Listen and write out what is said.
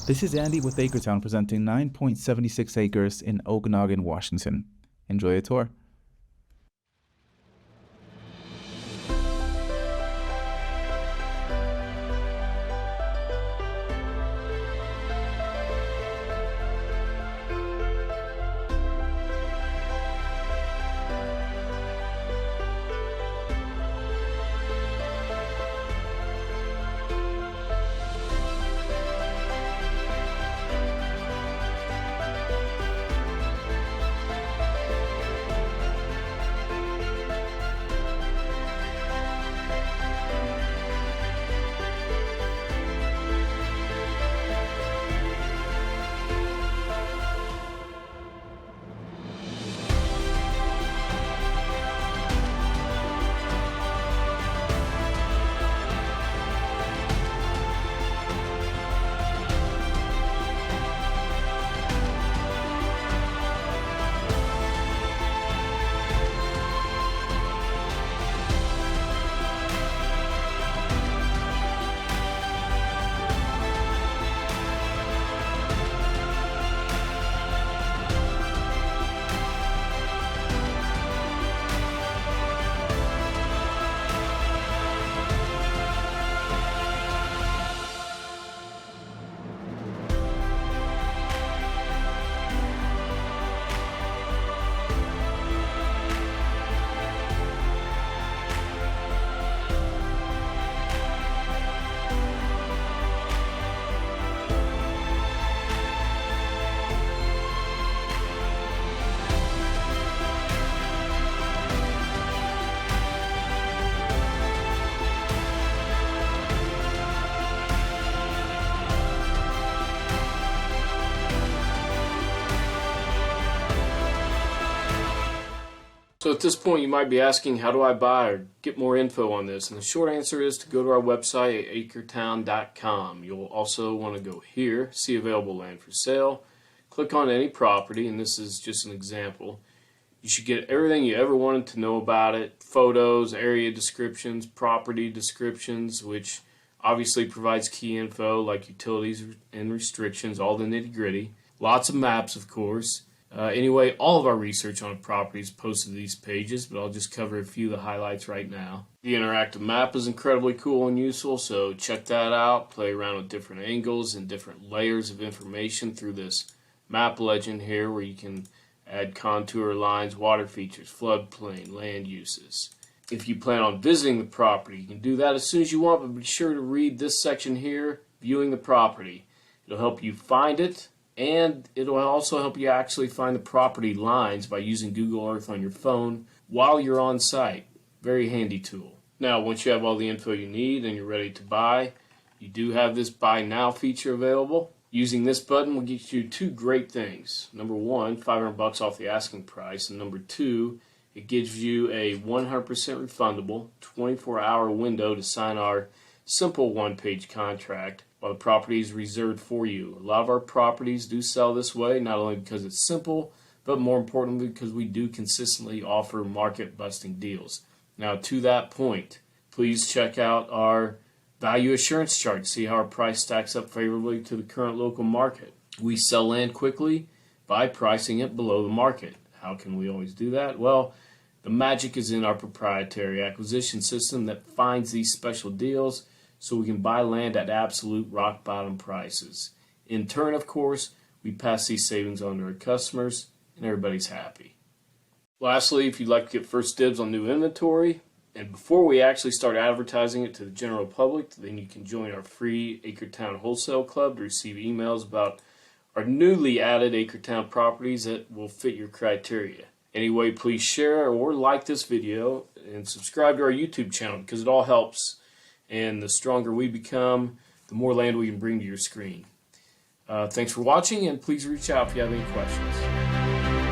This is Andy with Acretown presenting 9.76 acres in Okanagan, Washington. Enjoy a tour. So at this point you might be asking, how do I buy or get more info on this? And the short answer is to go to our website at acretown.com. You'll also want to go here, see available land for sale, click on any property, and this is just an example. You should get everything you ever wanted to know about it, photos, area descriptions, property descriptions, which obviously provides key info like utilities and restrictions, all the nitty-gritty. Lots of maps, of course. Anyway, all of our research on a property is posted to these pages, but I'll just cover a few of the highlights right now. The interactive map is incredibly cool and useful, so check that out. Play around with different angles and different layers of information through this map legend here, where you can add contour lines, water features, floodplain, land uses. If you plan on visiting the property, you can do that as soon as you want, but be sure to read this section here, viewing the property. It'll help you find it, and it'll also help you actually find the property lines by using Google Earth on your phone while you're on site. Very handy tool. Now, once you have all the info you need and you're ready to buy, you do have this Buy Now feature available. Using this button will get you two great things. Number one, $500 off the asking price, and number two, it gives you a 100% refundable 24-hour window to sign our simple one-page contract while the property is reserved for you. A lot of our properties do sell this way, not only because it's simple, but more importantly because we do consistently offer market-busting deals. Now, to that point, please check out our value assurance chart to see how our price stacks up favorably to the current local market. We sell land quickly by pricing it below the market. How can we always do that? Well, the magic is in our proprietary acquisition system that finds these special deals so we can buy land at absolute rock bottom prices. In turn, of course, we pass these savings on to our customers and everybody's happy. Lastly, if you'd like to get first dibs on new inventory, and before we actually start advertising it to the general public, then you can join our free Acretown Wholesale Club to receive emails about our newly added Acretown properties that will fit your criteria. Anyway, please share or like this video and subscribe to our YouTube channel because it all helps. And the stronger we become, the more land we can bring to your screen. Thanks for watching, and please reach out if you have any questions.